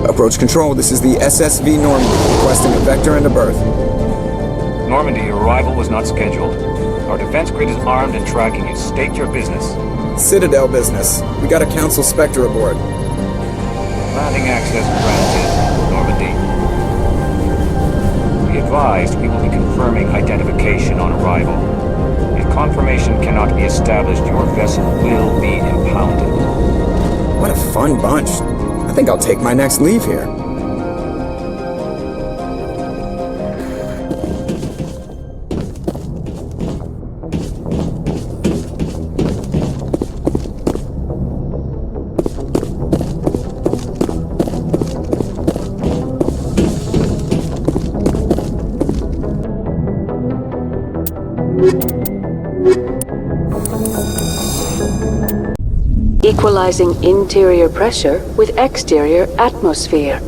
Approach control, this is the SSV Normandy, requesting a vector and a berth. Normandy, your arrival was not scheduled. Our defense grid is armed and tracking you. State your business. Citadel business. We got a Council Spectre aboard. Landing access granted, Normandy. Be advised, we will be confirming identification on arrival. If confirmation cannot be established, your vessel will be impounded. What a fun bunch. I think I'll take my next leave here. Equalizing interior pressure with exterior atmosphere.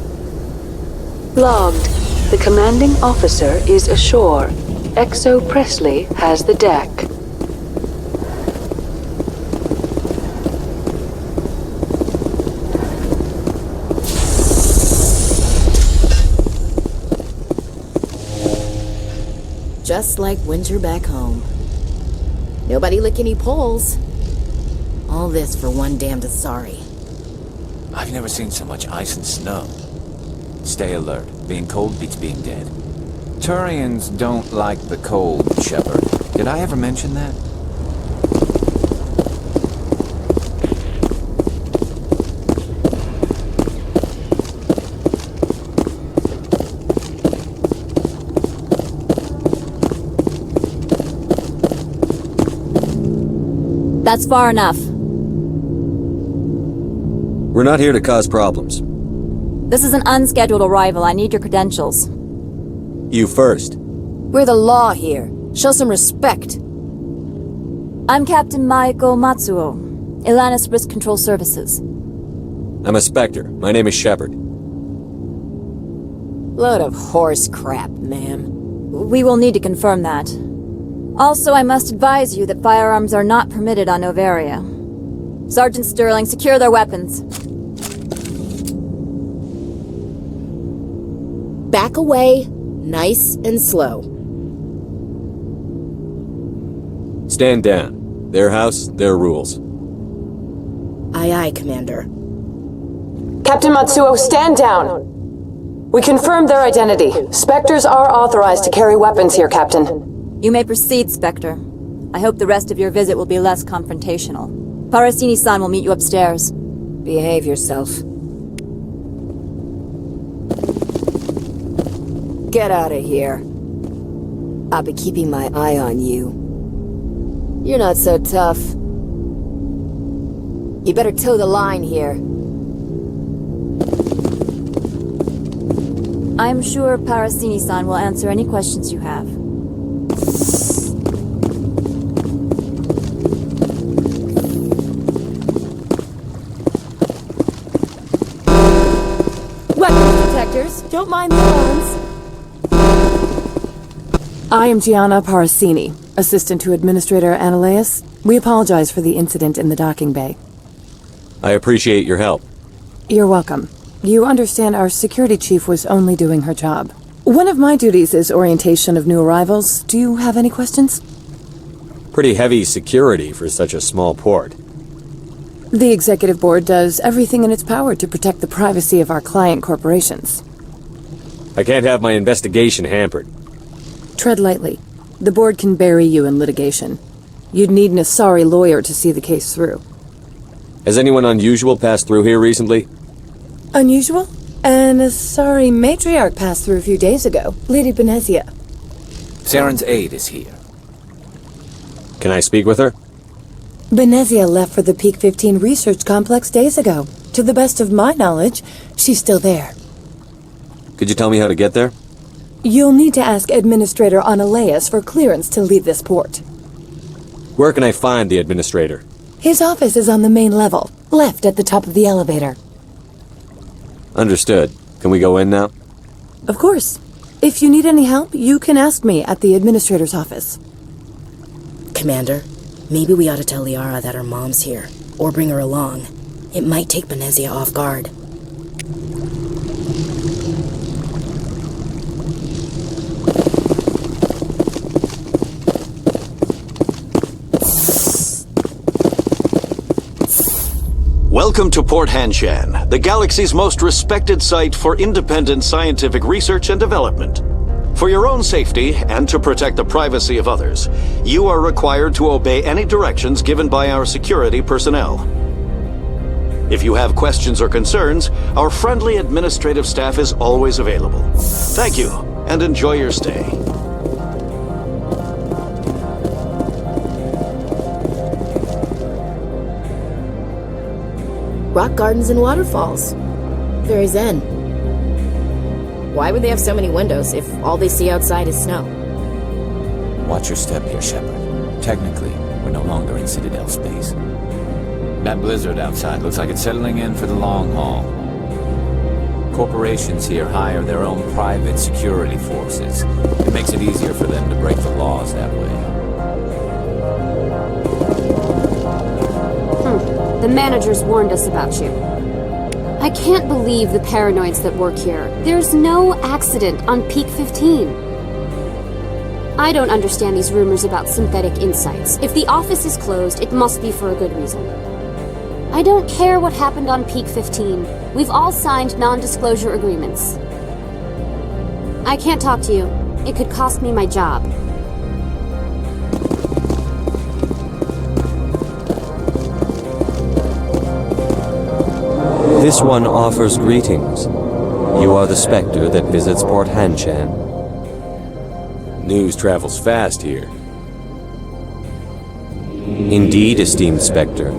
Logged. The commanding officer is ashore. Exo Presley has the deck. Just like winter back home. Nobody lick any poles. All this for one damned Asari. I've never seen so much ice and snow. Stay alert. Being cold beats being dead. Turians don't like the cold, Shepard. Did I ever mention that? That's far enough. We're not here to cause problems. This is an unscheduled arrival. I need your credentials. You first. We're the law here. Show some respect. I'm Captain Maiko Matsuo, Ilanis Risk Control Services. I'm a Spectre. My name is Shepard. Load of horse crap, ma'am. We will need to confirm that. Also, I must advise you that firearms are not permitted on Noveria. Sergeant Sterling, secure their weapons. Back away, nice and slow. Stand down. Their house, their rules. Aye, aye, Commander. Captain Matsuo, stand down! We confirmed their identity. Spectres are authorized to carry weapons here, Captain. You may proceed, Spectre. I hope the rest of your visit will be less confrontational. Parasini-san will meet you upstairs. Behave yourself. Get out of here. I'll be keeping my eye on you. You're not so tough. You better toe the line here. I'm sure Parasini-san will answer any questions you have. Weapons detectors, don't mind the alarms. I am Gianna Parasini, assistant to Administrator Ananias. We apologize for the incident in the docking bay. I appreciate your help. You're welcome. You understand our security chief was only doing her job. One of my duties is orientation of new arrivals. Do you have any questions? Pretty heavy security for such a small port. The Executive Board does everything in its power to protect the privacy of our client corporations. I can't have my investigation hampered. Tread lightly. The Board can bury you in litigation. You'd need an Asari lawyer to see the case through. Has anyone unusual passed through here recently? Unusual? And a sorry matriarch passed through a few days ago. Lady Benezia. Saren's aide is here. Can I speak with her? Benezia left for the Peak 15 research complex days ago. To the best of my knowledge, she's still there. Could you tell me how to get there? You'll need to ask Administrator Analeas for clearance to leave this port. Where can I find the administrator? His office is on the main level, left at the top of the elevator. Understood. Can we go in now? Of course. If you need any help, you can ask me at the Administrator's office. Commander, maybe we ought to tell Liara that her mom's here, or bring her along. It might take Benezia off guard. Welcome to Port Hanshan, the galaxy's most respected site for independent scientific research and development. For your own safety, and to protect the privacy of others, you are required to obey any directions given by our security personnel. If you have questions or concerns, our friendly administrative staff is always available. Thank you, and enjoy your stay. Rock gardens and waterfalls. Very zen. Why would they have so many windows if all they see outside is snow? Watch your step here, Shepard. Technically, we're no longer in Citadel space. That blizzard outside looks like it's settling in for the long haul. Corporations here hire their own private security forces. It makes it easier for them to break the laws that way. The managers warned us about you. I can't believe the paranoids that work here. There's no accident on Peak 15. I don't understand these rumors about synthetic insights. If the office is closed, it must be for a good reason. I don't care what happened on Peak 15. We've all signed non-disclosure agreements. I can't talk to you. It could cost me my job. This one offers greetings. You are the Spectre that visits Port Hanshan. News travels fast here. Indeed, esteemed Spectre.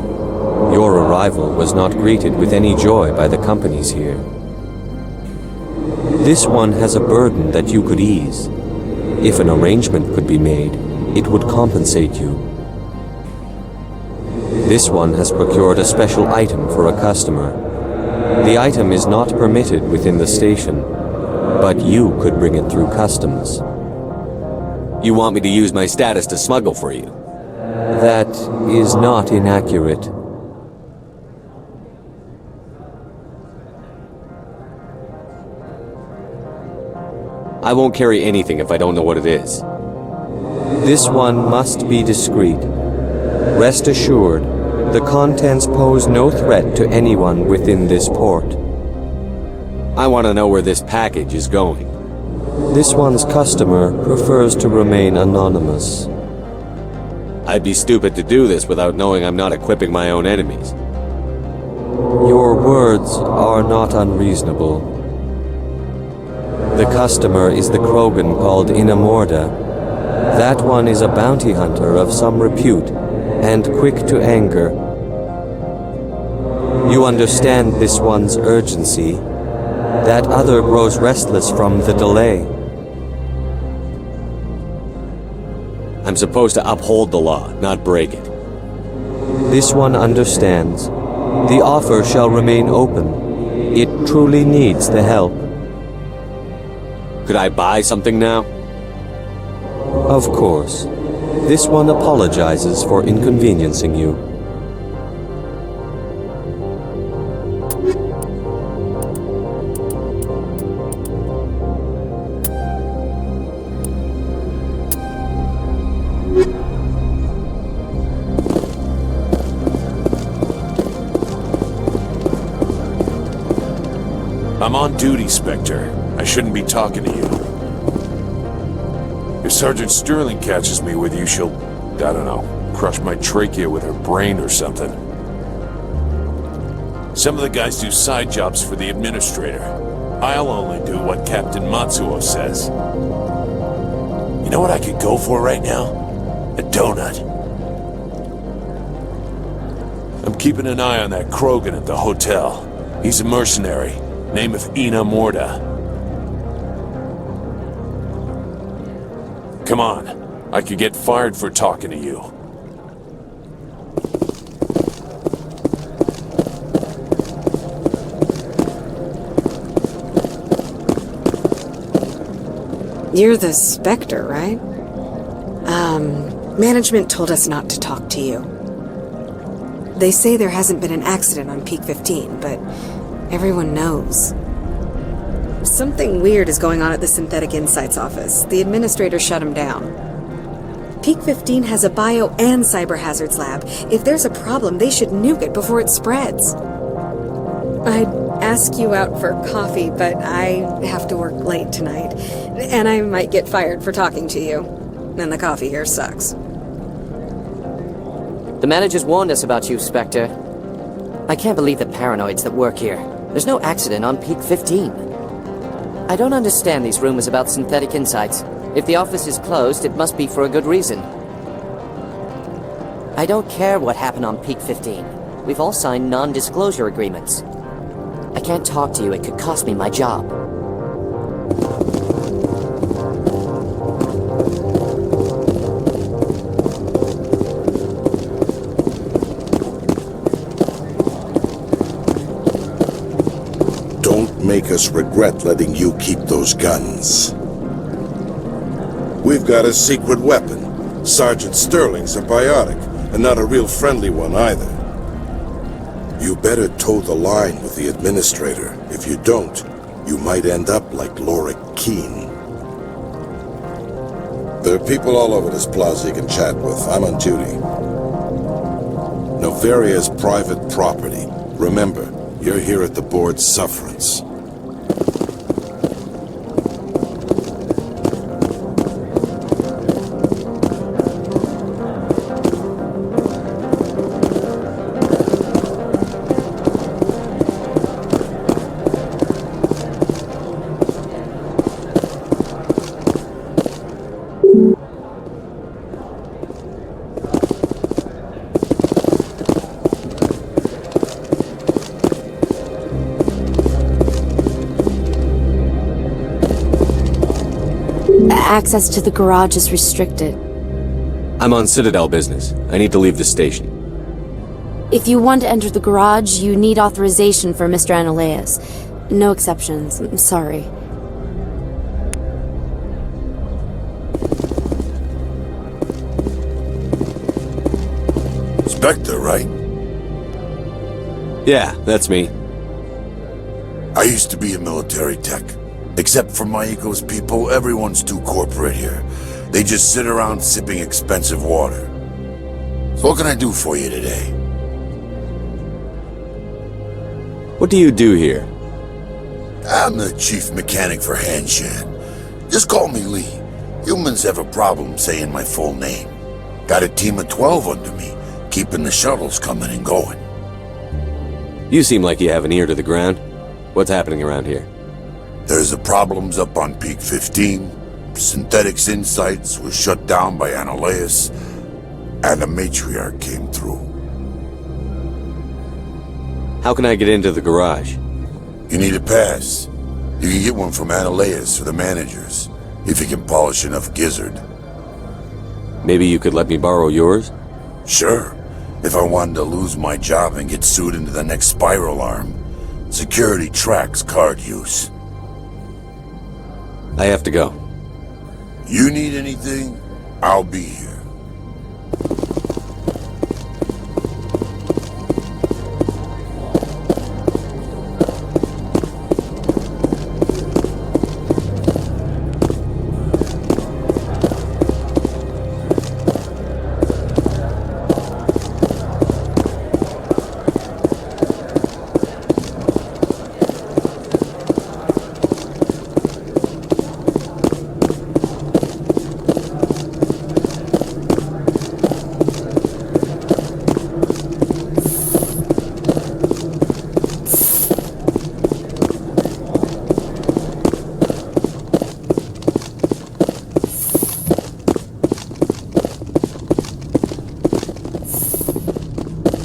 Your arrival was not greeted with any joy by the companies here. This one has a burden that you could ease. If an arrangement could be made, it would compensate you. This one has procured a special item for a customer. The item is not permitted within the station, but you could bring it through customs. You want me to use my status to smuggle for you? That is not inaccurate. I won't carry anything if I don't know what it is. This one must be discreet. Rest assured, the contents pose no threat to anyone within this port. I want to know where this package is going. This one's customer prefers to remain anonymous. I'd be stupid to do this without knowing I'm not equipping my own enemies. Your words are not unreasonable. The customer is the Krogan called Inamorda. That one is a bounty hunter of some repute, and quick to anger. You understand this one's urgency. That other grows restless from the delay. I'm supposed to uphold the law, not break it. This one understands. The offer shall remain open. It truly needs the help. Could I buy something now? Of course. This one apologizes for inconveniencing you. I'm on duty, Spectre. I shouldn't be talking to you. If Sergeant Sterling catches me with you, she'll, I don't know, crush my trachea with her brain or something. Some of the guys do side jobs for the administrator. I'll only do what Captain Matsuo says. You know what I could go for right now? A donut. I'm keeping an eye on that Krogan at the hotel. He's a mercenary. Name of Ina Morda. Come on. I could get fired for talking to you. You're the Spectre, right? Management told us not to talk to you. They say there hasn't been an accident on Peak 15, but everyone knows. Something weird is going on at the Synthetic Insights office. The administrator shut him down. Peak 15 has a bio and cyber hazards lab. If there's a problem, they should nuke it before it spreads. I'd ask you out for coffee, but I have to work late tonight. And I might get fired for talking to you. And the coffee here sucks. The managers warned us about you, Spectre. I can't believe the paranoids that work here. There's no accident on Peak 15. I don't understand these rumors about Synthetic Insights. If the office is closed, it must be for a good reason. I don't care what happened on Peak 15. We've all signed non-disclosure agreements. I can't talk to you. It could cost me my job. Don't make us regret letting you keep those guns. We've got a secret weapon. Sergeant Sterling's a biotic, and not a real friendly one either. You better toe the line with the administrator. If you don't, you might end up like Laura Keene. There are people all over this plaza you can chat with. I'm on duty. Noveria is private property. Remember, you're here at the board's sufferance. Access to the garage is restricted. I'm on Citadel business. I need to leave the station. If you want to enter the garage, you need authorization for Mr. Analeas. No exceptions. I'm sorry. Spectre, right? Yeah, that's me. I used to be a military tech. Except for Maiko's people, everyone's too corporate here. They just sit around sipping expensive water. So what can I do for you today? What do you do here? I'm the chief mechanic for Hanshan. Just call me Lee. Humans have a problem saying my full name. Got a team of 12 under me, keeping the shuttles coming and going. You seem like you have an ear to the ground. What's happening around here? There's the problems up on Peak 15. Synthetic Insights was shut down by Analeas, and a matriarch came through. How can I get into the garage? You need a pass. You can get one from Analeas or the managers, if you can polish enough gizzard. Maybe you could let me borrow yours? Sure. If I wanted to lose my job and get sued into the next spiral arm, security tracks card use. I have to go. You need anything, I'll be here.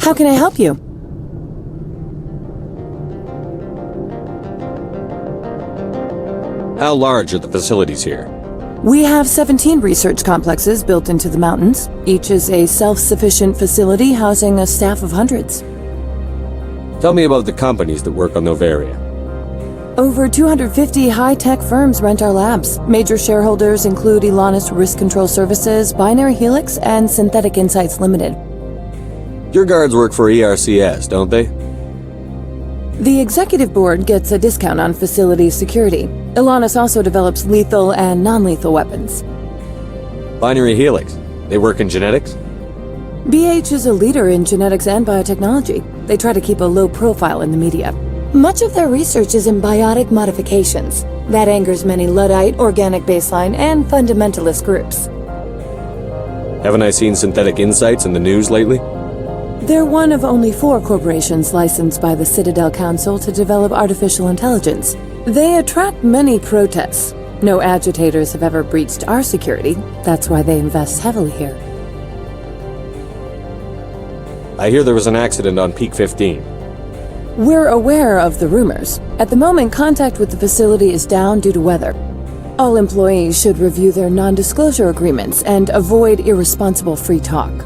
How can I help you? How large are the facilities here? We have 17 research complexes built into the mountains. Each is a self-sufficient facility housing a staff of hundreds. Tell me about the companies that work on Noveria. Over 250 high-tech firms rent our labs. Major shareholders include Elanis Risk Control Services, Binary Helix, and Synthetic Insights Limited. Your guards work for ERCS, don't they? The executive board gets a discount on facility security. Elanis also develops lethal and non-lethal weapons. Binary Helix. They work in genetics? BH is a leader in genetics and biotechnology. They try to keep a low profile in the media. Much of their research is in biotic modifications. That angers many Luddite, organic baseline, and fundamentalist groups. Haven't I seen Synthetic Insights in the news lately? They're one of only 4 corporations licensed by the Citadel Council to develop artificial intelligence. They attract many protests. No agitators have ever breached our security. That's why they invest heavily here. I hear there was an accident on Peak 15. We're aware of the rumors. At the moment, contact with the facility is down due to weather. All employees should review their non-disclosure agreements and avoid irresponsible free talk.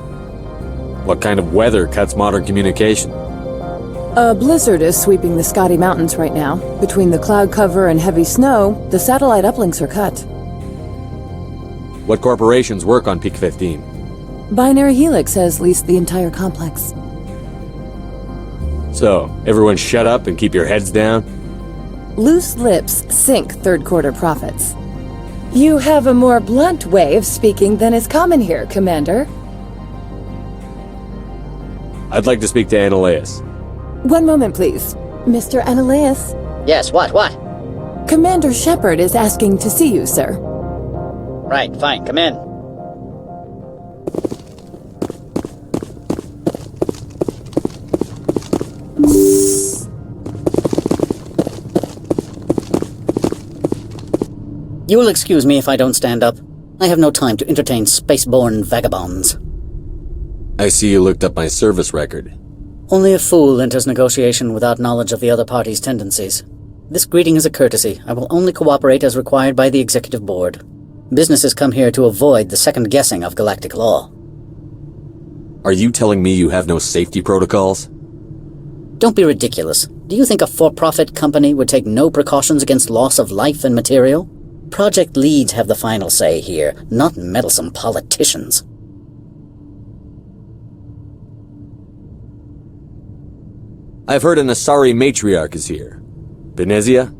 What kind of weather cuts modern communication? A blizzard is sweeping the Scotty Mountains right now. Between the cloud cover and heavy snow, the satellite uplinks are cut. What corporations work on Peak 15? Binary Helix has leased the entire complex. So, everyone shut up and keep your heads down? Loose lips sink third-quarter profits. You have a more blunt way of speaking than is common here, Commander. I'd like to speak to Annaleus. One moment, please. Mr. Annaleus? Yes, what? Commander Shepard is asking to see you, sir. Right, fine, come in. You will excuse me if I don't stand up. I have no time to entertain spaceborne vagabonds. I see you looked up my service record. Only a fool enters negotiation without knowledge of the other party's tendencies. This greeting is a courtesy. I will only cooperate as required by the executive board. Businesses come here to avoid the second guessing of galactic law. Are you telling me you have no safety protocols? Don't be ridiculous. Do you think a for-profit company would take no precautions against loss of life and material? Project leads have the final say here, not meddlesome politicians. I've heard an Asari matriarch is here. Benezia?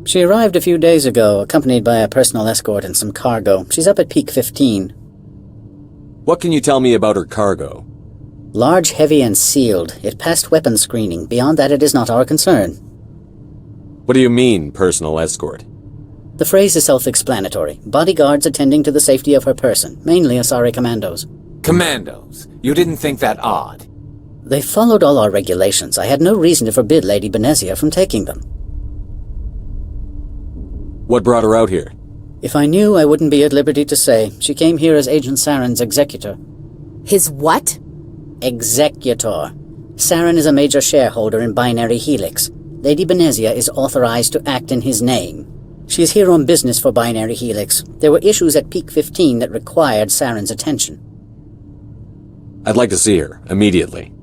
She arrived a few days ago, accompanied by a personal escort and some cargo. She's up at Peak 15. What can you tell me about her cargo? Large, heavy, and sealed. It passed weapons screening. Beyond that, it is not our concern. What do you mean, personal escort? The phrase is self-explanatory. Bodyguards attending to the safety of her person, mainly Asari commandos. Commandos? You didn't think that odd? They followed all our regulations. I had no reason to forbid Lady Benezia from taking them. What brought her out here? If I knew, I wouldn't be at liberty to say. She came here as Agent Saren's executor. His what? Executor. Saren is a major shareholder in Binary Helix. Lady Benezia is authorized to act in his name. She is here on business for Binary Helix. There were issues at Peak 15 that required Saren's attention. I'd like to see her, immediately.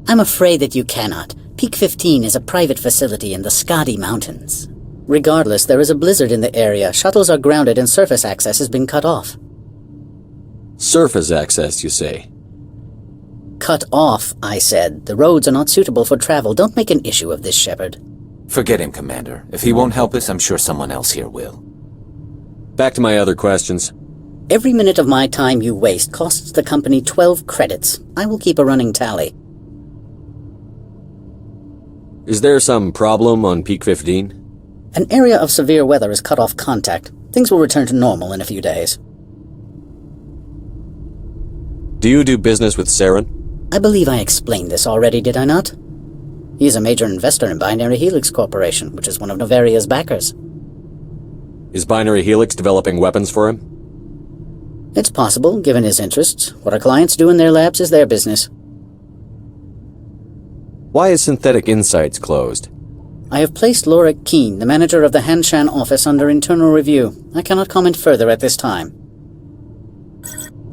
I'm afraid that you cannot. Peak 15 is a private facility in the Scotty Mountains. Regardless, there is a blizzard in the area. Shuttles are grounded and surface access has been cut off. Surface access, you say? Cut off, I said. The roads are not suitable for travel. Don't make an issue of this, Shepard. Forget him, Commander. If he won't help us, I'm sure someone else here will. Back to my other questions. Every minute of my time you waste costs the company 12 credits. I will keep a running tally. Is there some problem on Peak 15? An area of severe weather has cut off contact. Things will return to normal in a few days. Do you do business with Saren? I believe I explained this already, did I not? He is a major investor in Binary Helix Corporation, which is one of Noveria's backers. Is Binary Helix developing weapons for him? It's possible, given his interests. What our clients do in their labs is their business. Why is Synthetic Insights closed? I have placed Lorik Keene, the manager of the Hanshan office, under internal review. I cannot comment further at this time.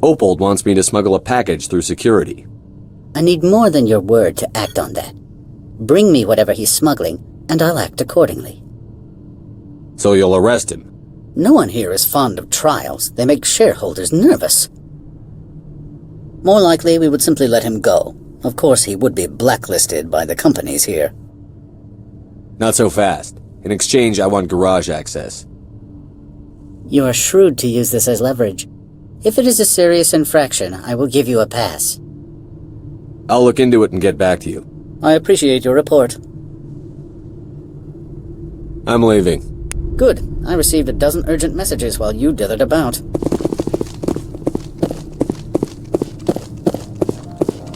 Opold wants me to smuggle a package through security. I need more than your word to act on that. Bring me whatever he's smuggling, and I'll act accordingly. So you'll arrest him? No one here is fond of trials. They make shareholders nervous. More likely, we would simply let him go. Of course, he would be blacklisted by the companies here. Not so fast. In exchange, I want garage access. You are shrewd to use this as leverage. If it is a serious infraction, I will give you a pass. I'll look into it and get back to you. I appreciate your report. I'm leaving. Good. I received a dozen urgent messages while you dithered about.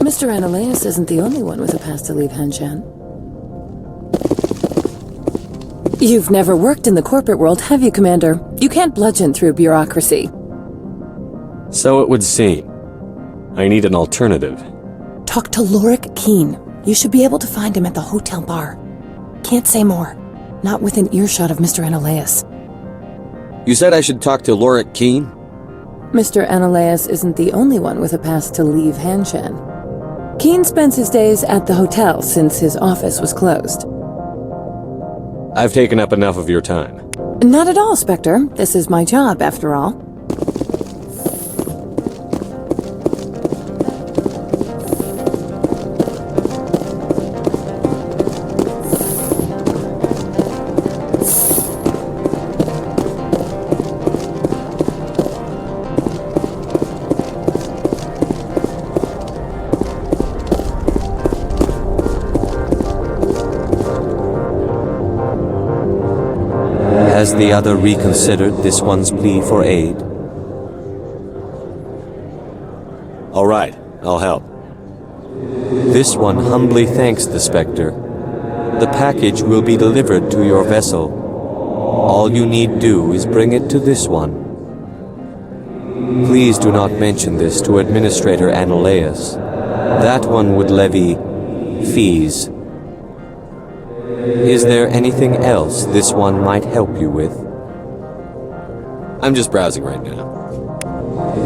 Mr. Ananias isn't the only one with a pass to leave Hanshan. You've never worked in the corporate world, have you, Commander? You can't bludgeon through bureaucracy. So it would seem. I need an alternative. Talk to Lorik Keene. You should be able to find him at the hotel bar. Can't say more. Not within earshot of Mr. Ananias. You said I should talk to Lorik Keene? Mr. Ananias isn't the only one with a pass to leave Hanshan. Keene spends his days at the hotel since his office was closed. I've taken up enough of your time. Not at all, Spectre. This is my job, after all. Has the other reconsidered this one's plea for aid? All right, I'll help. This one humbly thanks the Spectre. The package will be delivered to your vessel. All you need do is bring it to this one. Please do not mention this to Administrator Ananias. That one would levy fees. Is there anything else this one might help you with? I'm just browsing right now.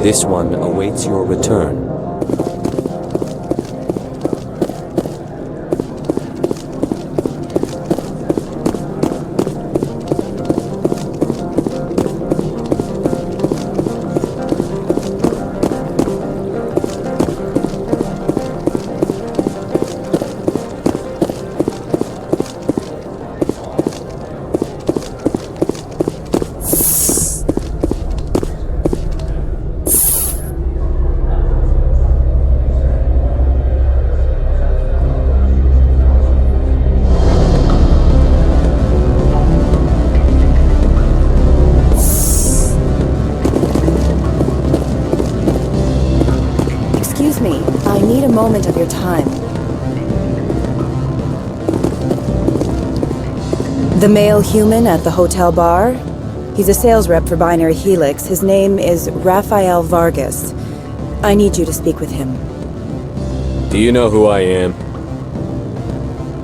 This one awaits your return. Moment of your time. The male human at the hotel bar? He's a sales rep for Binary Helix. His name is Rafael Vargas. I need you to speak with him. Do you know who I am?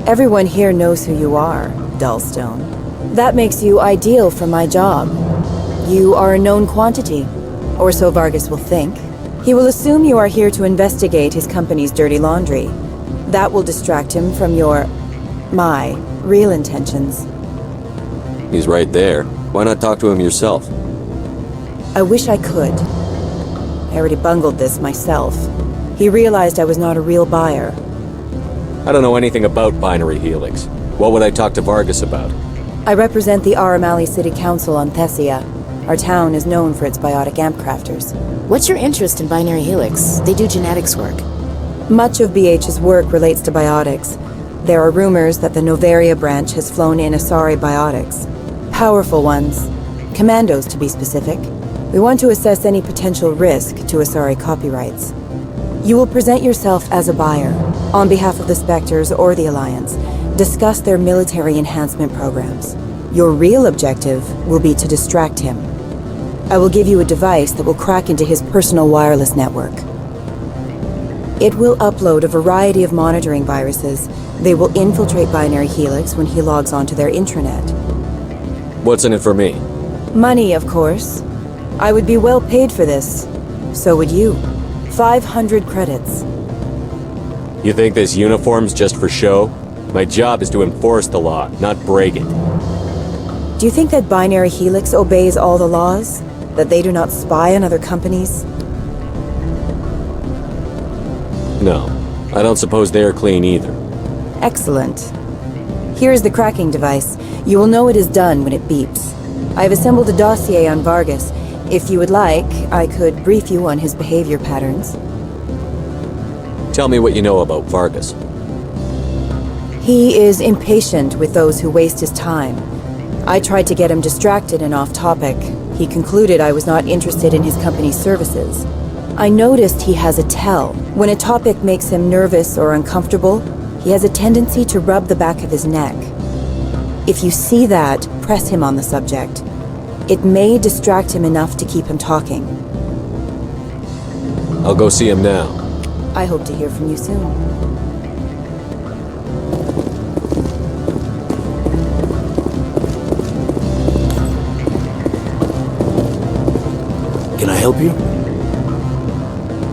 Everyone here knows who you are, Dullstone. That makes you ideal for my job. You are a known quantity, or so Vargas will think. He will assume you are here to investigate his company's dirty laundry. That will distract him from my real intentions. He's right there. Why not talk to him yourself? I wish I could. I already bungled this myself. He realized I was not a real buyer. I don't know anything about Binary Helix. What would I talk to Vargas about? I represent the Aramali City Council on Thessia. Our town is known for its biotic amp crafters. What's your interest in Binary Helix? They do genetics work. Much of BH's work relates to biotics. There are rumors that the Noveria branch has flown in Asari biotics. Powerful ones. Commandos, to be specific. We want to assess any potential risk to Asari copyrights. You will present yourself as a buyer, on behalf of the Spectres or the Alliance. Discuss their military enhancement programs. Your real objective will be to distract him. I will give you a device that will crack into his personal wireless network. It will upload a variety of monitoring viruses. They will infiltrate Binary Helix when he logs onto their intranet. What's in it for me? Money, of course. I would be well paid for this. So would you. 500 credits. You think this uniform's just for show? My job is to enforce the law, not break it. Do you think that Binary Helix obeys all the laws? That they do not spy on other companies? No, I don't suppose they're clean either. Excellent. Here is the cracking device. You will know it is done when it beeps. I have assembled a dossier on Vargas. If you would like, I could brief you on his behavior patterns. Tell me what you know about Vargas. He is impatient with those who waste his time. I tried to get him distracted and off topic. He concluded I was not interested in his company's services. I noticed he has a tell. When a topic makes him nervous or uncomfortable, he has a tendency to rub the back of his neck. If you see that, press him on the subject. It may distract him enough to keep him talking. I'll go see him now. I hope to hear from you soon. Can I help you?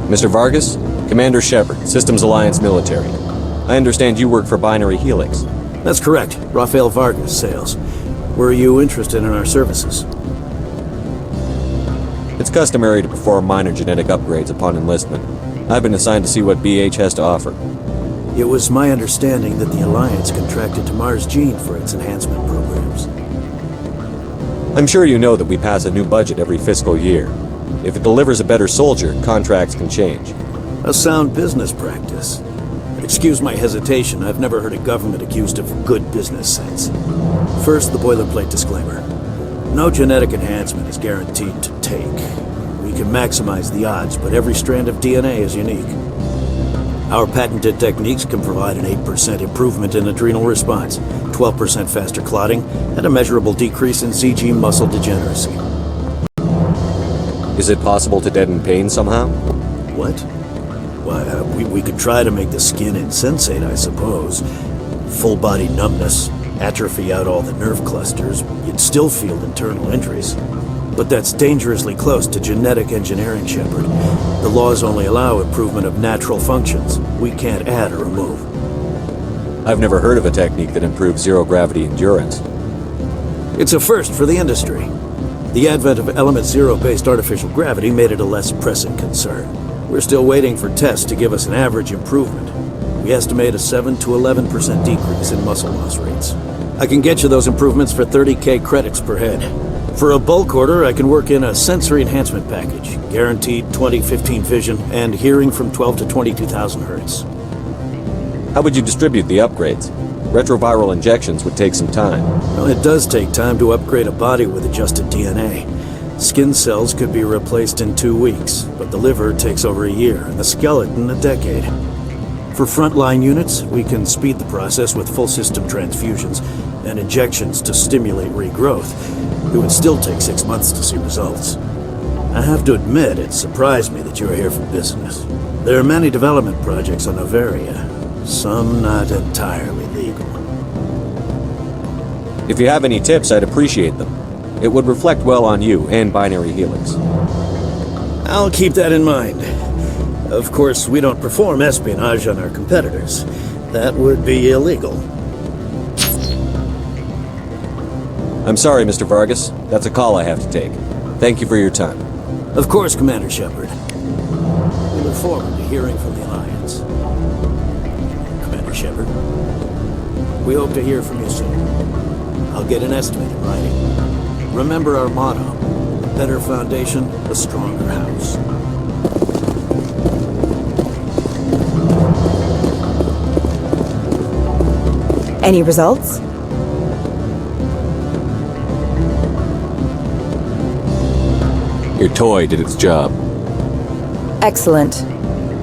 Mr. Vargas? Commander Shepard, Systems Alliance Military. I understand you work for Binary Helix. That's correct. Rafael Vargas, sales. Were you interested in our services? It's customary to perform minor genetic upgrades upon enlistment. I've been assigned to see what BH has to offer. It was my understanding that the Alliance contracted to Mars Gene for its enhancement programs. I'm sure you know that we pass a new budget every fiscal year. If it delivers a better soldier, contracts can change. A sound business practice. Excuse my hesitation, I've never heard a government accused of good business sense. First, the boilerplate disclaimer. No genetic enhancement is guaranteed to take. We can maximize the odds, but every strand of DNA is unique. Our patented techniques can provide an 8% improvement in adrenal response, 12% faster clotting, and a measurable decrease in CG muscle degeneracy. Is it possible to deaden pain somehow? What? Why, we could try to make the skin insensate, I suppose. Full body numbness, atrophy out all the nerve clusters, you'd still feel internal injuries. But that's dangerously close to genetic engineering, Shepard. The laws only allow improvement of natural functions. We can't add or remove. I've never heard of a technique that improves zero-gravity endurance. It's a first for the industry. The advent of element zero-based artificial gravity made it a less pressing concern. We're still waiting for tests to give us an average improvement. We estimate a 7 to 11% decrease in muscle loss rates. I can get you those improvements for 30K credits per head. For a bulk order, I can work in a sensory enhancement package, guaranteed 20/15 vision, and hearing from 12 to 22,000 hertz. How would you distribute the upgrades? Retroviral injections would take some time. Well, it does take time to upgrade a body with adjusted DNA. Skin cells could be replaced in 2 weeks, but the liver takes over a year, and the skeleton a decade. For frontline units, we can speed the process with full system transfusions and injections to stimulate regrowth. It would still take 6 months to see results. I have to admit, it surprised me that you are here for business. There are many development projects on Noveria, some not entirely legal. If you have any tips, I'd appreciate them. It would reflect well on you and Binary Helix. I'll keep that in mind. Of course, we don't perform espionage on our competitors. That would be illegal. I'm sorry, Mr. Vargas. That's a call I have to take. Thank you for your time. Of course, Commander Shepard. We look forward to hearing from the Alliance. Commander Shepard, we hope to hear from you soon. I'll get an estimate in writing. Remember our motto, a better foundation, a stronger house. Any results? Your toy did its job. Excellent.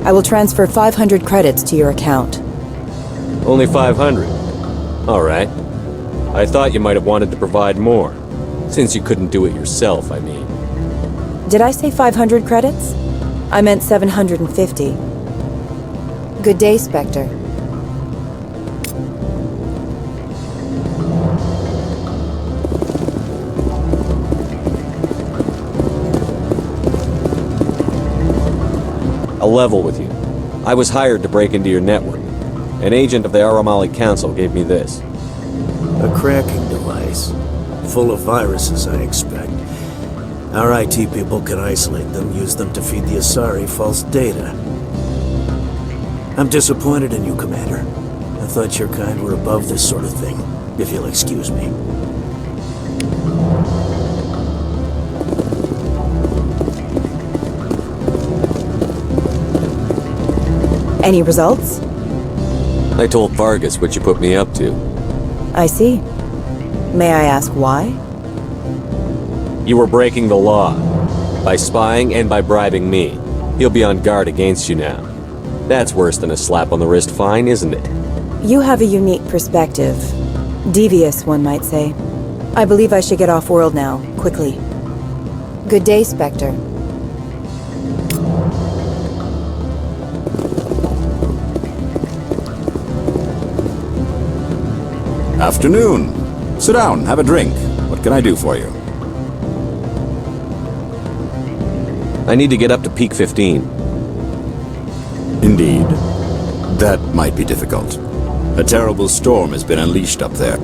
I will transfer 500 credits to your account. Only 500. All right. I thought you might have wanted to provide more. Since you couldn't do it yourself, I mean. Did I say 500 credits? I meant 750. Good day, Spectre. I'll level with you. I was hired to break into your network. An agent of the Aramali Council gave me this. A cracking device. Full of viruses, I expect. Our IT people can isolate them, use them to feed the Asari false data. I'm disappointed in you, Commander. I thought your kind were above this sort of thing, if you'll excuse me. Any results? I told Vargas what you put me up to. I see. May I ask why? You were breaking the law. By spying and by bribing me. He'll be on guard against you now. That's worse than a slap on the wrist fine, isn't it? You have a unique perspective. Devious, one might say. I believe I should get off-world now, quickly. Good day, Spectre. Afternoon. Sit down, have a drink. What can I do for you? I need to get up to peak 15. Indeed. That might be difficult. A terrible storm has been unleashed up there.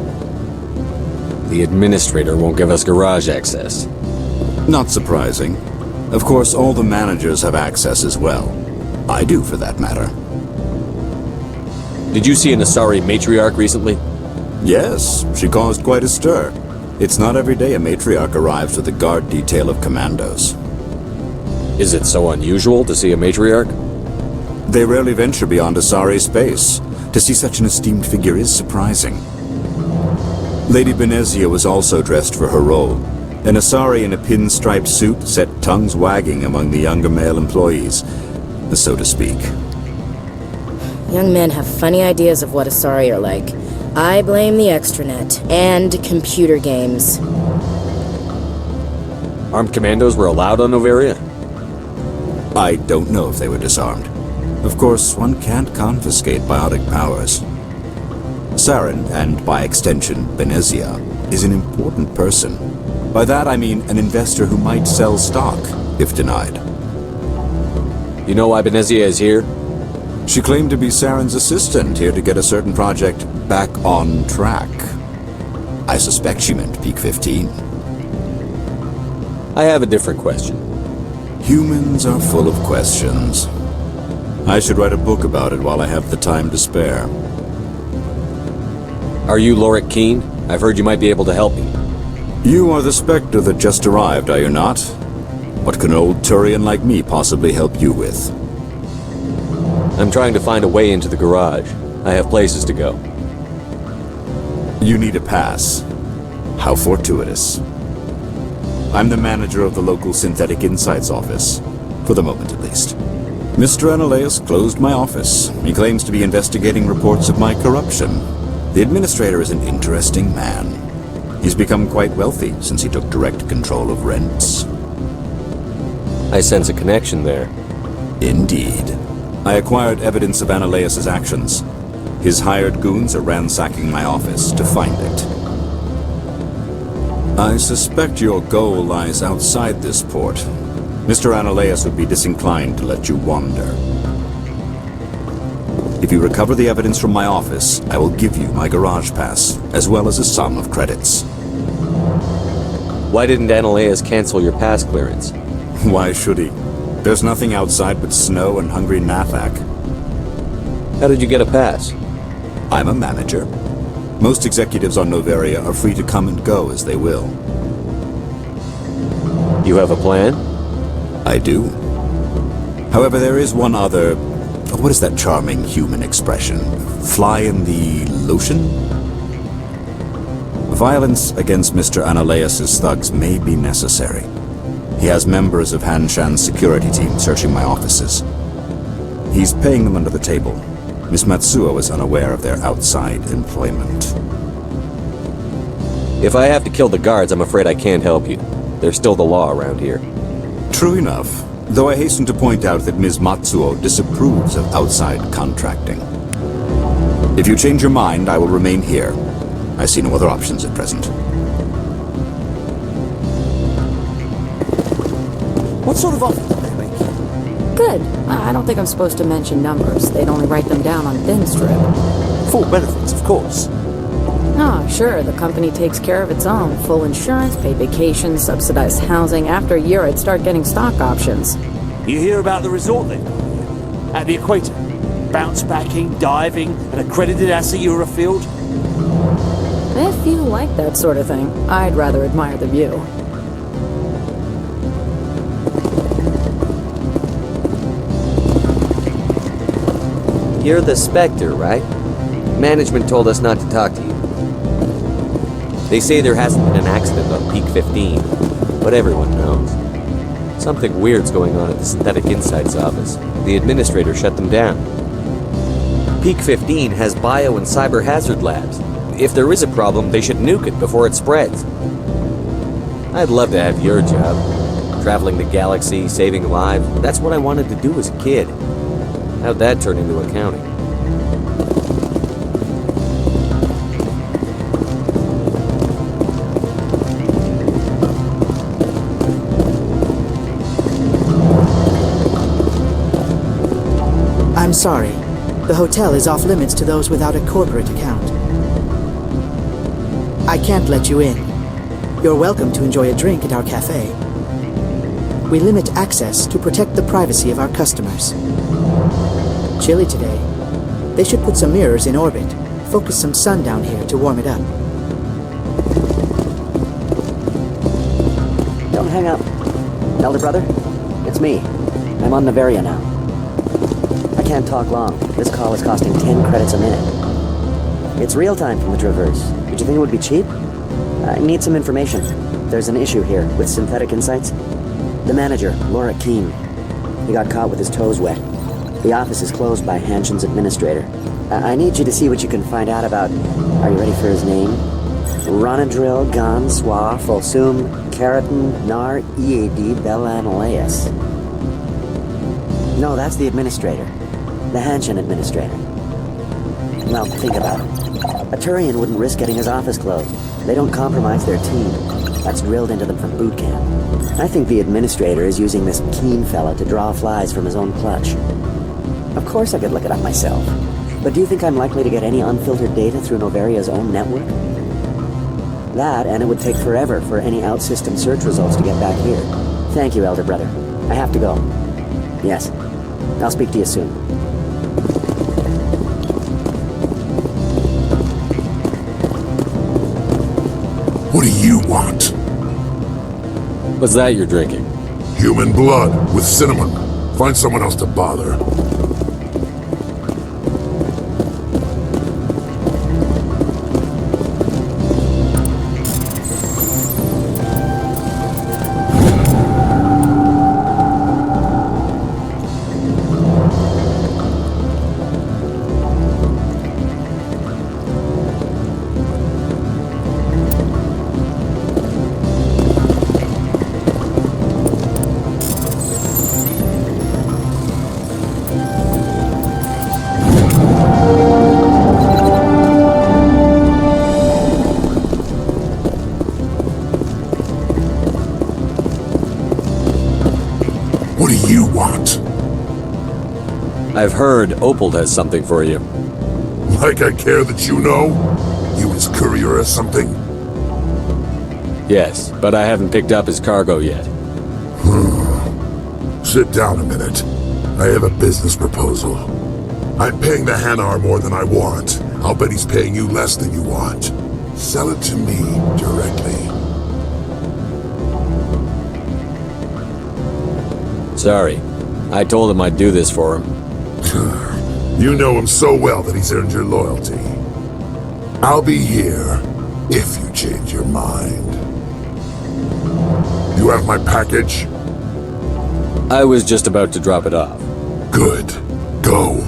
The administrator won't give us garage access. Not surprising. Of course, all the managers have access as well. I do, for that matter. Did you see an Asari matriarch recently? Yes, she caused quite a stir. It's not every day a matriarch arrives with a guard detail of commandos. Is it so unusual to see a matriarch? They rarely venture beyond Asari space. To see such an esteemed figure is surprising. Lady Benezia was also dressed for her role. An Asari in a pinstriped suit set tongues wagging among the younger male employees, so to speak. Young men have funny ideas of what Asari are like. I blame the extranet and computer games. Armed commandos were allowed on Noveria? I don't know if they were disarmed. Of course, one can't confiscate biotic powers. Saren, and by extension, Benezia, is an important person. By that I mean an investor who might sell stock, if denied. You know why Benezia is here? She claimed to be Saren's assistant, here to get a certain project back on track. I suspect she meant Peak 15. I have a different question. Humans are full of questions. I should write a book about it while I have the time to spare. Are you Lorik Keen? I've heard you might be able to help me. You are the Spectre that just arrived, are you not? What can an old Turian like me possibly help you with? I'm trying to find a way into the garage. I have places to go. You need a pass. How fortuitous. I'm the manager of the local Synthetic Insights office. For the moment, at least. Mr. Analeus closed my office. He claims to be investigating reports of my corruption. The administrator is an interesting man. He's become quite wealthy since he took direct control of rents. I sense a connection there. Indeed. I acquired evidence of Analeus' actions. His hired goons are ransacking my office to find it. I suspect your goal lies outside this port. Mr. Analeus would be disinclined to let you wander. If you recover the evidence from my office, I will give you my garage pass, as well as a sum of credits. Why didn't Analeus cancel your pass clearance? Why should he? There's nothing outside but snow and hungry Nathak. How did you get a pass? I'm a manager. Most executives on Noveria are free to come and go as they will. You have a plan? I do. However, there is one other... What is that charming human expression? Fly in the lotion? Violence against Mr. Analeus' thugs may be necessary. He has members of Hanshan's security team searching my offices. He's paying them under the table. Miss Matsuo is unaware of their outside employment. If I have to kill the guards, I'm afraid I can't help you. There's still the law around here. True enough, though I hasten to point out that Ms. Matsuo disapproves of outside contracting. If you change your mind, I will remain here. I see no other options at present. What sort of offer did they make? Good. I don't think I'm supposed to mention numbers. They'd only write them down on thin strip. Full benefits, of course. Oh, sure, the company takes care of its own. Full insurance, paid vacations, subsidized housing. After a year, I'd start getting stock options. You hear about the resort they've got here? At the equator. Bounce backing, diving, an accredited ASA Eurofield. If you like that sort of thing, I'd rather admire the view. You're the Spectre, right? Management told us not to talk to you. They say there hasn't been an accident on Peak 15, but everyone knows. Something weird's going on at the Synthetic Insights office. The administrator shut them down. Peak 15 has bio and cyber hazard labs. If there is a problem, they should nuke it before it spreads. I'd love to have your job. Traveling the galaxy, saving lives. That's what I wanted to do as a kid. How'd that turn into accounting? I'm sorry. The hotel is off limits to those without a corporate account. I can't let you in. You're welcome to enjoy a drink at our cafe. We limit access to protect the privacy of our customers. Chilly today. They should put some mirrors in orbit. Focus some sun down here to warm it up. Don't hang up. Elder brother, it's me. I'm on Noveria now. I can't talk long. This call is costing 10 credits a minute. It's real time from the Traverse. Did you think it would be cheap? I need some information. There's an issue here with Synthetic Insights. The manager, Laura Keene. He got caught with his toes wet. The office is closed by Hanshin's administrator. I need you to see what you can find out about... Are you ready for his name? Ronadril Gan Swa Folsum Keratin Nar Ead Belanaleus. No, that's the administrator. The Hanshin administrator. Well, think about it. A Turian wouldn't risk getting his office closed. They don't compromise their team. That's drilled into them from boot camp. I think the administrator is using this Keene fella to draw flies from his own clutch. Of course I could look it up myself. But do you think I'm likely to get any unfiltered data through Noveria's own network? That, and it would take forever for any out-system search results to get back here. Thank you, Elder Brother. I have to go. Yes. I'll speak to you soon. What do you want? What's that you're drinking? Human blood with cinnamon. Find someone else to bother. What do you want? I've heard Opal has something for you. Like I care that you know? You his courier or something? Yes, but I haven't picked up his cargo yet. Sit down a minute. I have a business proposal. I'm paying the Hanar more than I want. I'll bet he's paying you less than you want. Sell it to me directly. Sorry. I told him I'd do this for him. You know him so well that he's earned your loyalty. I'll be here if you change your mind. You have my package? I was just about to drop it off. Good. Go.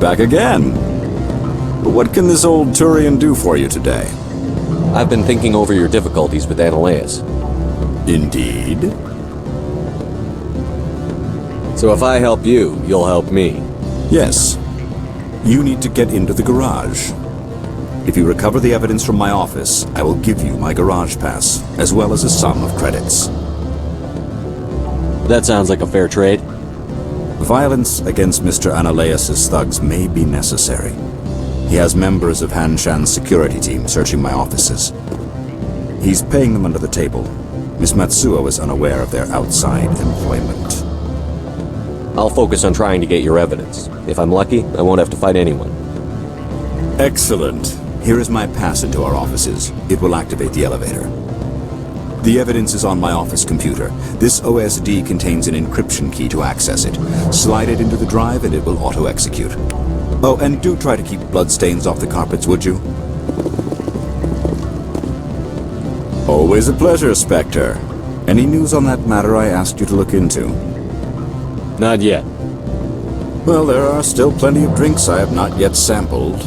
Back again. What can this old Turian do for you today? I've been thinking over your difficulties with Analeus. Indeed. So if I help you, you'll help me. Yes. You need to get into the garage. If you recover the evidence from my office, I will give you my garage pass, as well as a sum of credits. That sounds like a fair trade. Violence against Mr. Analeus' thugs may be necessary. He has members of Hanshan's security team searching my offices. He's paying them under the table. Miss Matsuo is unaware of their outside employment. I'll focus on trying to get your evidence. If I'm lucky, I won't have to fight anyone. Excellent. Here is my pass into our offices. It will activate the elevator. The evidence is on my office computer. This OSD contains an encryption key to access it. Slide it into the drive and it will auto-execute. Oh, and do try to keep bloodstains off the carpets, would you? Always a pleasure, Spectre. Any news on that matter I asked you to look into? Not yet. Well, there are still plenty of drinks I have not yet sampled.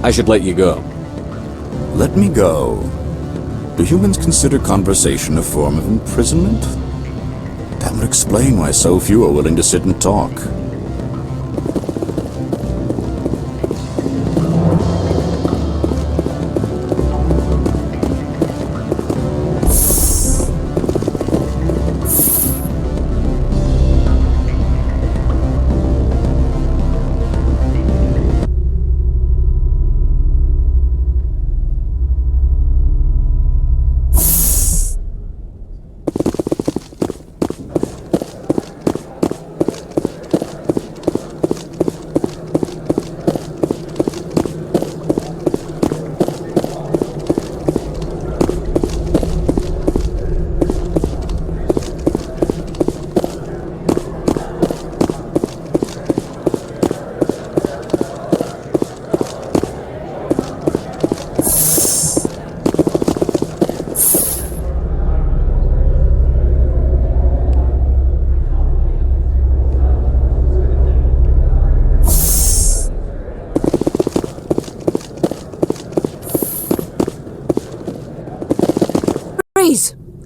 I should let you go. Let me go. Do humans consider conversation a form of imprisonment? That would explain why so few are willing to sit and talk.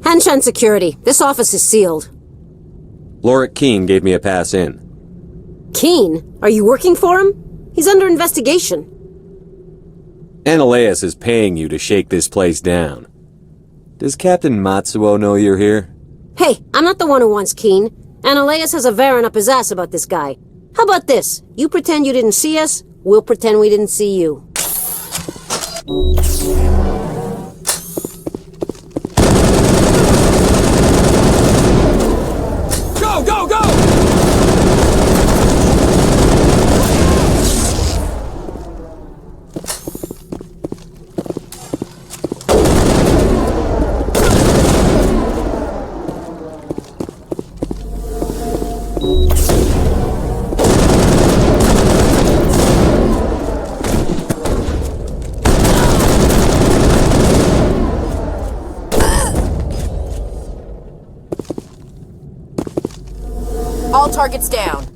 Hanshan Security, this office is sealed. Lorik Keene gave me a pass in. Keene? Are you working for him? He's under investigation. Analeus is paying you to shake this place down. Does Captain Matsuo know you're here? Hey, I'm not the one who wants Keene. Analeus has a Varen up his ass about this guy. How about this? You pretend you didn't see us, we'll pretend we didn't see you. Go, go, go! All targets down.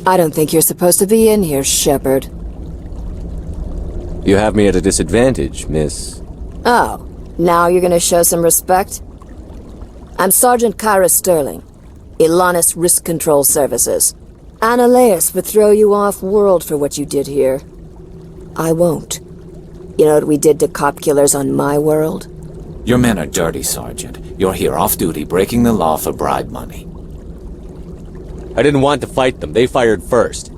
I don't think you're supposed to be in here, Shepard. You have me at a disadvantage, miss. Oh, now you're gonna show some respect? I'm Sergeant Kyra Sterling, Ilanis Risk Control Services. Analeus would throw you off-world for what you did here. I won't. You know what we did to cop killers on my world? Your men are dirty, Sergeant. You're here off-duty, breaking the law for bribe money. I didn't want to fight them. They fired first.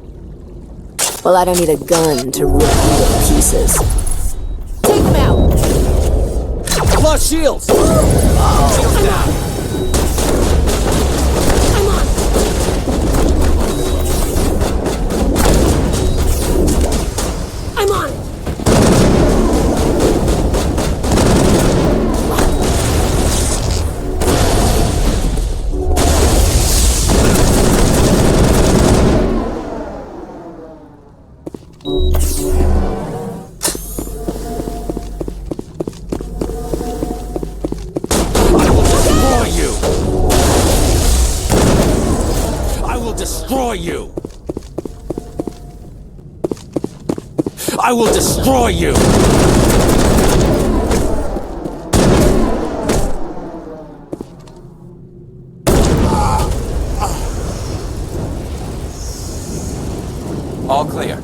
Well, I don't need a gun to rip you to pieces. Take them out! I lost shields! Shields down! I'm on it! I will destroy you! All clear.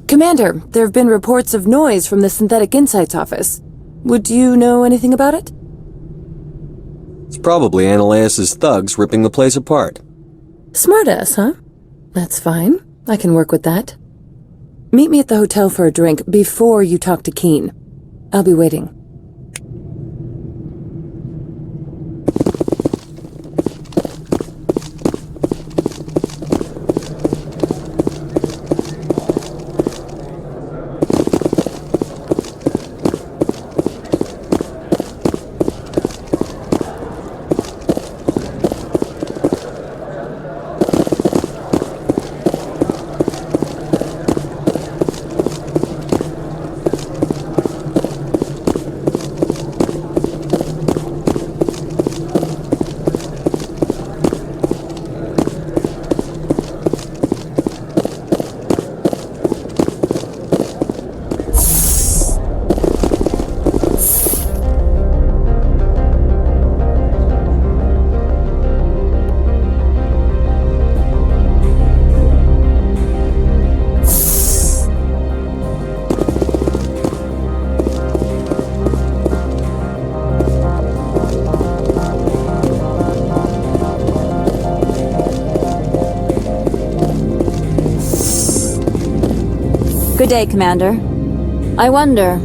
Commander, there have been reports of noise from the Synthetic Insights office. Would you know anything about it? It's probably Ananias's thugs ripping the place apart. Smartass, huh? That's fine. I can work with that. Meet me at the hotel for a drink before you talk to Keen. I'll be waiting. Good day, Commander. I wonder,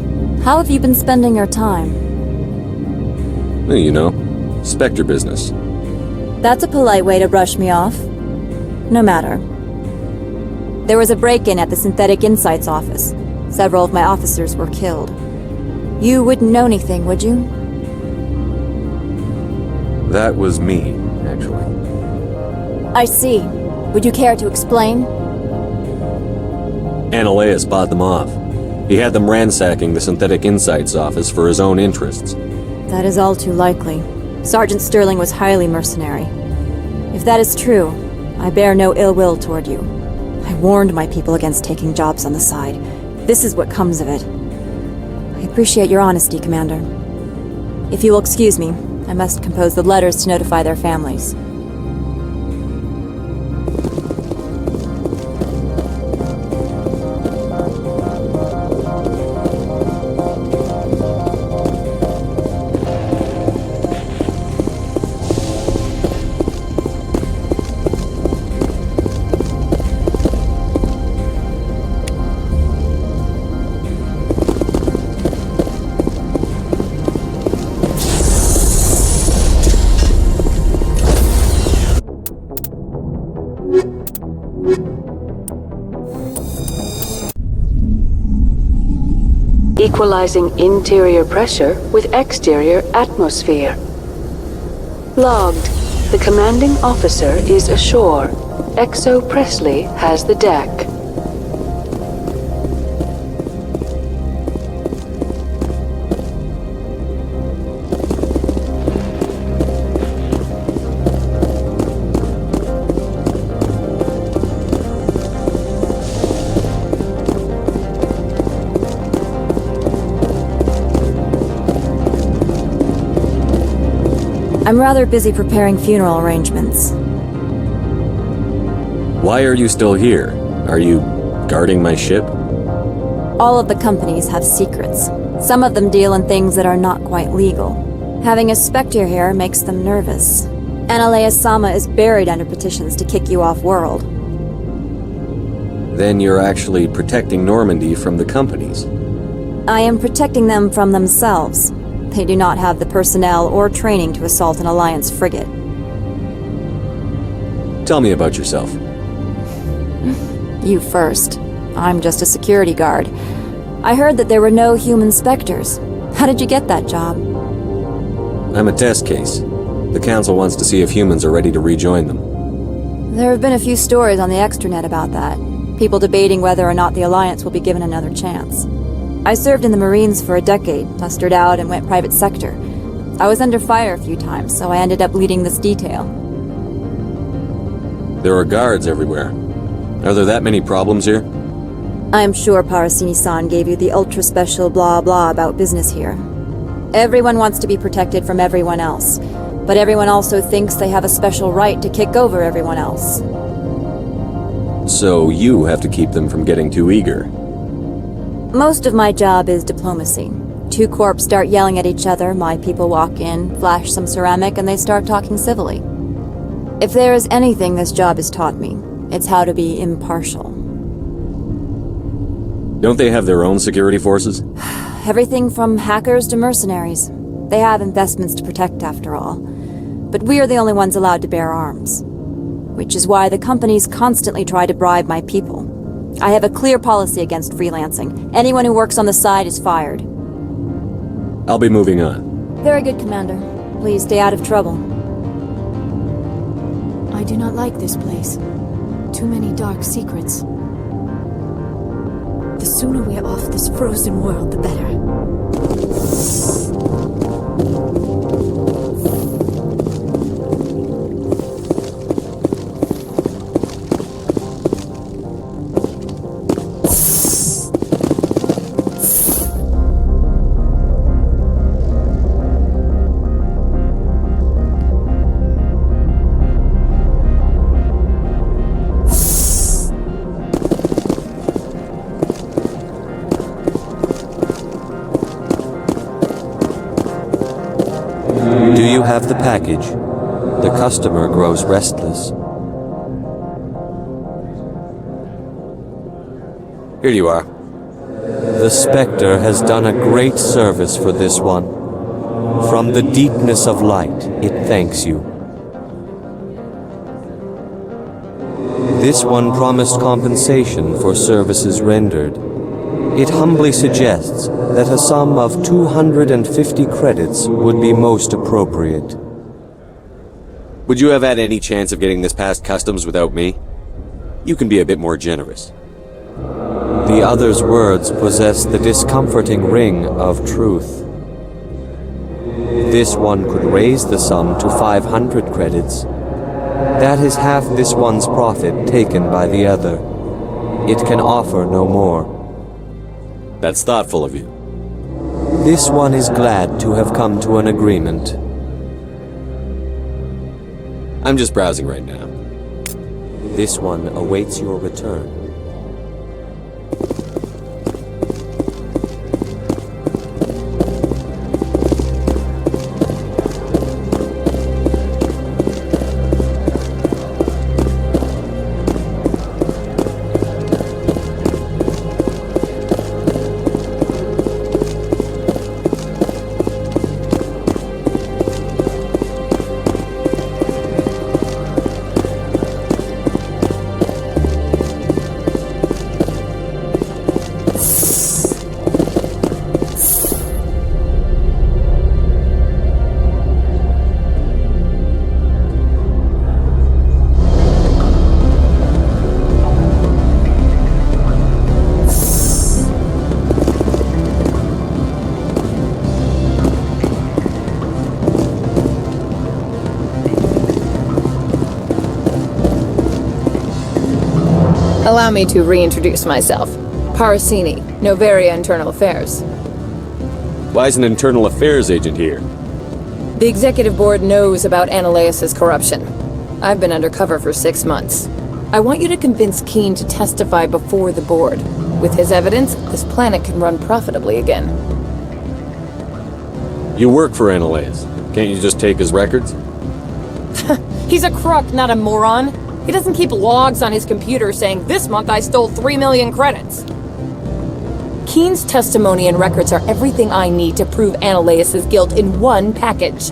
how have you been spending your time? Well, you know, Spectre business. That's a polite way to brush me off. No matter. There was a break-in at the Synthetic Insights office. Several of my officers were killed. You wouldn't know anything, would you? That was me, actually. I see. Would you care to explain? Ananias bought them off. He had them ransacking the Synthetic Insights office for his own interests. That is all too likely. Sergeant Sterling was highly mercenary. If that is true, I bear no ill will toward you. I warned my people against taking jobs on the side. This is what comes of it. I appreciate your honesty, Commander. If you will excuse me, I must compose the letters to notify their families. Equalizing interior pressure with exterior atmosphere. Logged. The commanding officer is ashore. Exo Presley has the deck. I'm rather busy preparing funeral arrangements. Why are you still here? Are you guarding my ship? All of the companies have secrets. Some of them deal in things that are not quite legal. Having a Spectre here makes them nervous. Analea-sama is buried under petitions to kick you off-world. Then you're actually protecting Normandy from the companies. I am protecting them from themselves. They do not have the personnel or training to assault an Alliance frigate. Tell me about yourself. You first. I'm just a security guard. I heard that there were no human Spectres. How did you get that job? I'm a test case. The Council wants to see if humans are ready to rejoin them. There have been a few stories on the extranet about that. People debating whether or not the Alliance will be given another chance. I served in the Marines for a decade, mustered out and went private sector. I was under fire a few times, so I ended up leading this detail. There are guards everywhere. Are there that many problems here? I am sure Parasini-san gave you the ultra-special blah-blah about business here. Everyone wants to be protected from everyone else, but everyone also thinks they have a special right to kick over everyone else. So you have to keep them from getting too eager. Most of my job is diplomacy. Two corps start yelling at each other, my people walk in, flash some ceramic, and they start talking civilly. If there is anything this job has taught me, it's how to be impartial. Don't they have their own security forces? Everything from hackers to mercenaries. They have investments to protect, after all. But we are the only ones allowed to bear arms. Which is why the companies constantly try to bribe my people. I have a clear policy against freelancing. Anyone who works on the side is fired. I'll be moving on. Very good, Commander. Please stay out of trouble. I do not like this place. Too many dark secrets. The sooner we are off this frozen world, the better. Have the package. The customer grows restless. Here you are. The Spectre has done a great service for this one. From the deepness of light, it thanks you. This one promised compensation for services rendered. It humbly suggests that a sum of 250 credits would be most appropriate. Would you have had any chance of getting this past customs without me? You can be a bit more generous. The other's words possess the discomforting ring of truth. This one could raise the sum to 500 credits. That is half this one's profit taken by the other. It can offer no more. That's thoughtful of you. This one is glad to have come to an agreement. I'm just browsing right now. This one awaits your return. Allow me to reintroduce myself. Parasini, Noveria Internal Affairs. Why is an internal affairs agent here? The executive board knows about Ananias' corruption. I've been undercover for 6 months. I want you to convince Keen to testify before the board. With his evidence, this planet can run profitably again. You work for Ananias. Can't you just take his records? He's a crook, not a moron. He doesn't keep logs on his computer saying, "This month I stole 3 million credits." Keen's testimony and records are everything I need to prove Ananias' guilt in one package.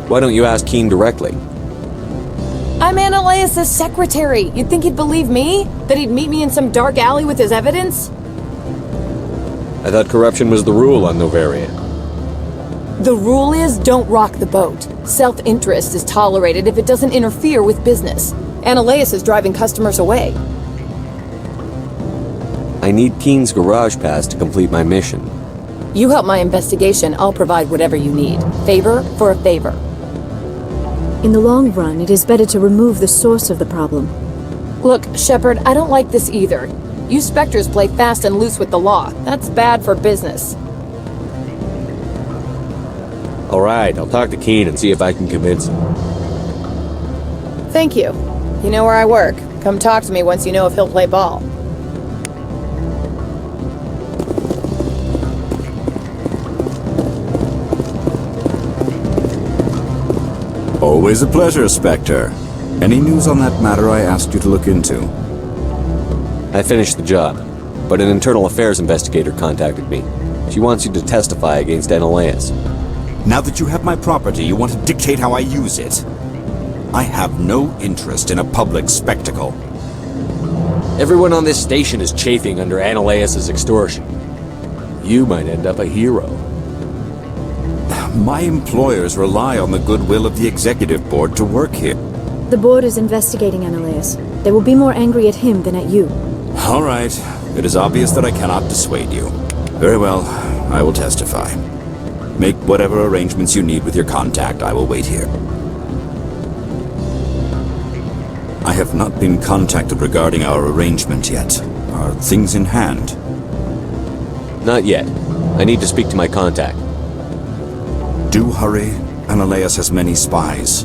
Why don't you ask Keen directly? I'm Ananias' secretary. You'd think he'd believe me? That he'd meet me in some dark alley with his evidence? I thought corruption was the rule on Noveria. The rule is, don't rock the boat. Self-interest is tolerated if it doesn't interfere with business. Ananias is driving customers away. I need Keen's garage pass to complete my mission. You help my investigation, I'll provide whatever you need. Favor for a favor. In the long run, it is better to remove the source of the problem. Look, Shepard, I don't like this either. You Spectres play fast and loose with the law. That's bad for business. Alright, I'll talk to Keen and see if I can convince him. Thank you. You know where I work. Come talk to me once you know if he'll play ball. Always a pleasure, Spectre. Any news on that matter I asked you to look into? I finished the job, but an internal affairs investigator contacted me. She wants you to testify against Ananias. Now that you have my property, you want to dictate how I use it? I have no interest in a public spectacle. Everyone on this station is chafing under Ananias' extortion. You might end up a hero. My employers rely on the goodwill of the executive board to work here. The board is investigating Ananias. They will be more angry at him than at you. All right. It is obvious that I cannot dissuade you. Very well. I will testify. Make whatever arrangements you need with your contact. I will wait here. I have not been contacted regarding our arrangement yet. Are things in hand? Not yet. I need to speak to my contact. Do hurry. Ananias has many spies.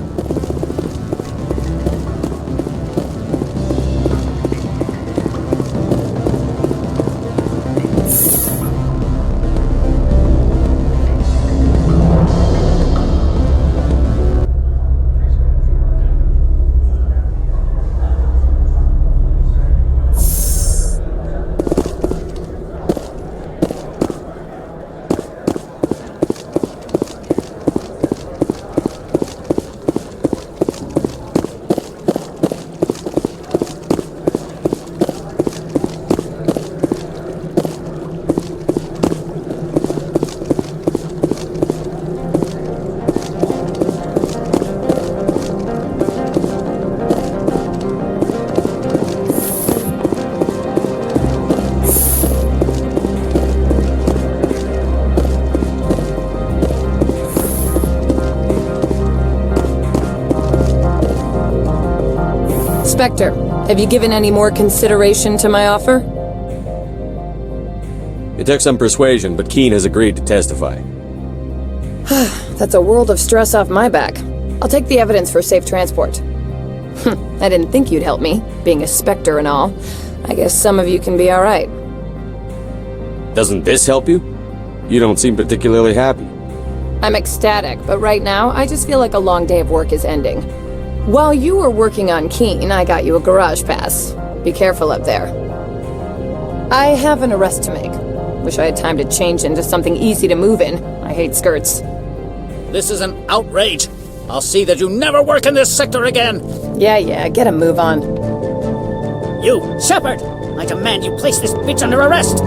Spectre, have you given any more consideration to my offer? It took some persuasion, but Keen has agreed to testify. That's a world of stress off my back. I'll take the evidence for safe transport. I didn't think you'd help me, being a Spectre and all. I guess some of you can be alright. Doesn't this help you? You don't seem particularly happy. I'm ecstatic, but right now, I just feel like a long day of work is ending. While you were working on Keen, I got you a garage pass. Be careful up there. I have an arrest to make. Wish I had time to change into something easy to move in. I hate skirts. This is an outrage. I'll see that you never work in this sector again. Yeah, get a move on. You, Shepard! I demand you place this bitch under arrest!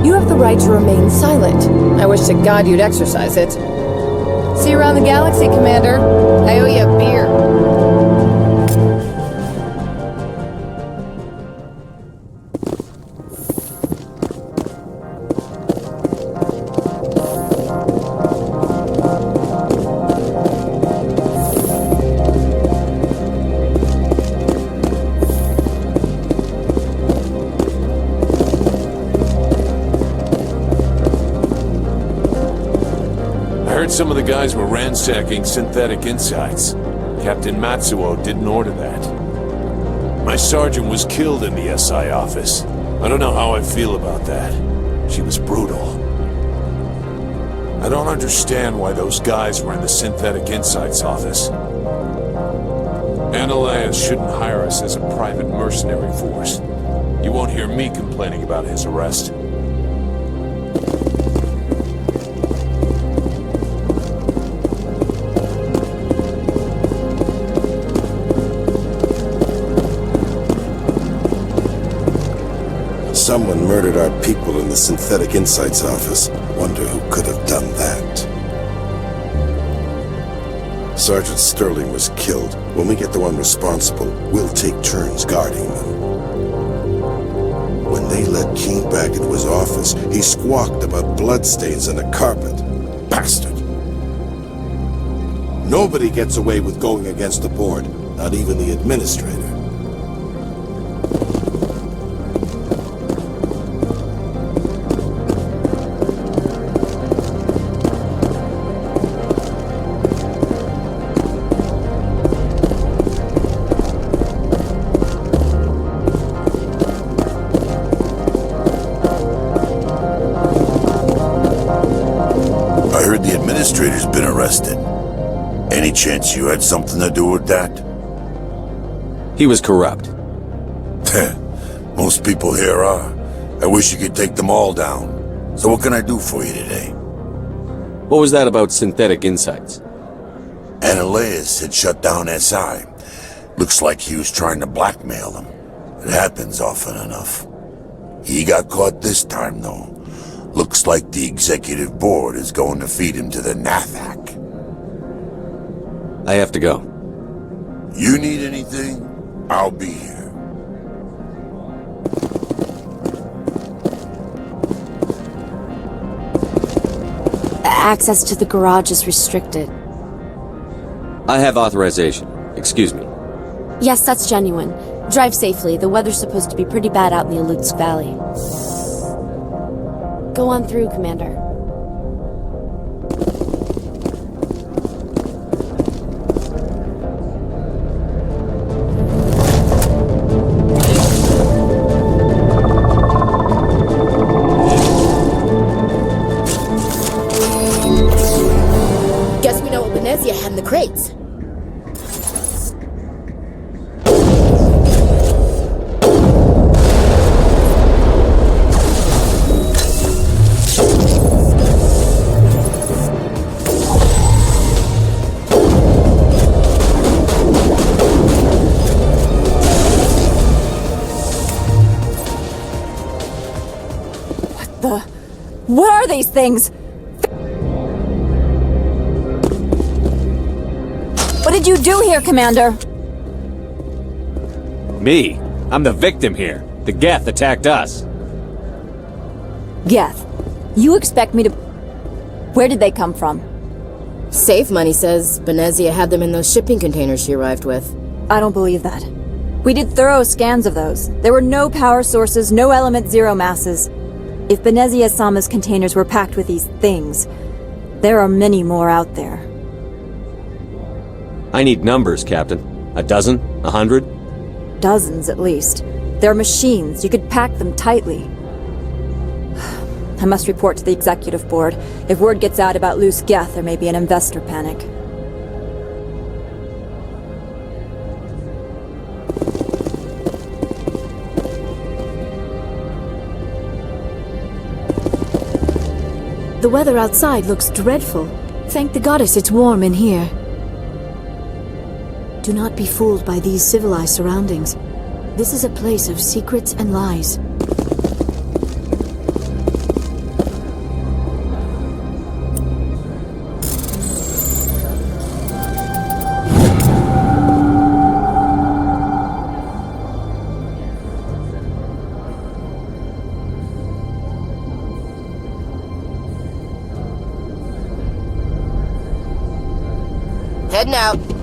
You have the right to remain silent. I wish to God you'd exercise it. See you around the galaxy, Commander. I owe you a beer. heard some of the guys were ransacking synthetic insights. Captain Matsuo didn't order that. My sergeant was killed in the SI office. I don't know how I feel about that. She was brutal. I don't understand why those guys were in the synthetic insights office. Analyus shouldn't hire us as a private mercenary force. You won't hear me complaining about his arrest. Someone murdered our people in the Synthetic Insights office. Wonder who could have done that. Sergeant Sterling was killed. When we get the one responsible, we'll take turns guarding them. When they let Keene back into his office, he squawked about bloodstains on the carpet. Bastard! Nobody gets away with going against the board, not even the administrator. Any chance you had something to do with that? He was corrupt. Most people here are. I wish you could take them all down. So what can I do for you today? What was that about synthetic insights? Analyus had shut down SI. Looks like he was trying to blackmail them. It happens often enough. He got caught this time, though. Looks like the executive board is going to feed him to the Nathak. I have to go. You need anything? I'll be here. Access to the garage is restricted. I have authorization. Excuse me. Yes, that's genuine. Drive safely. The weather's supposed to be pretty bad out in the Alutsk Valley. Go on through, Commander. Guess we know what Venezia had in the crates. What are these things? What did you do here, Commander? Me? I'm the victim here. The Geth attacked us. Geth, you expect me to... Where did they come from? Safe Money says Venezia had them in those shipping containers she arrived with. I don't believe that. We did thorough scans of those. There were no power sources, no element zero masses. If Venezia-sama's containers were packed with these things, there are many more out there. I need numbers, Captain. A dozen? 100? Dozens, at least. They're machines. You could pack them tightly. I must report to the executive board. If word gets out about loose Geth, there may be an investor panic. The weather outside looks dreadful. Thank the goddess it's warm in here. Do not be fooled by these civilized surroundings. This is a place of secrets and lies. Heading out.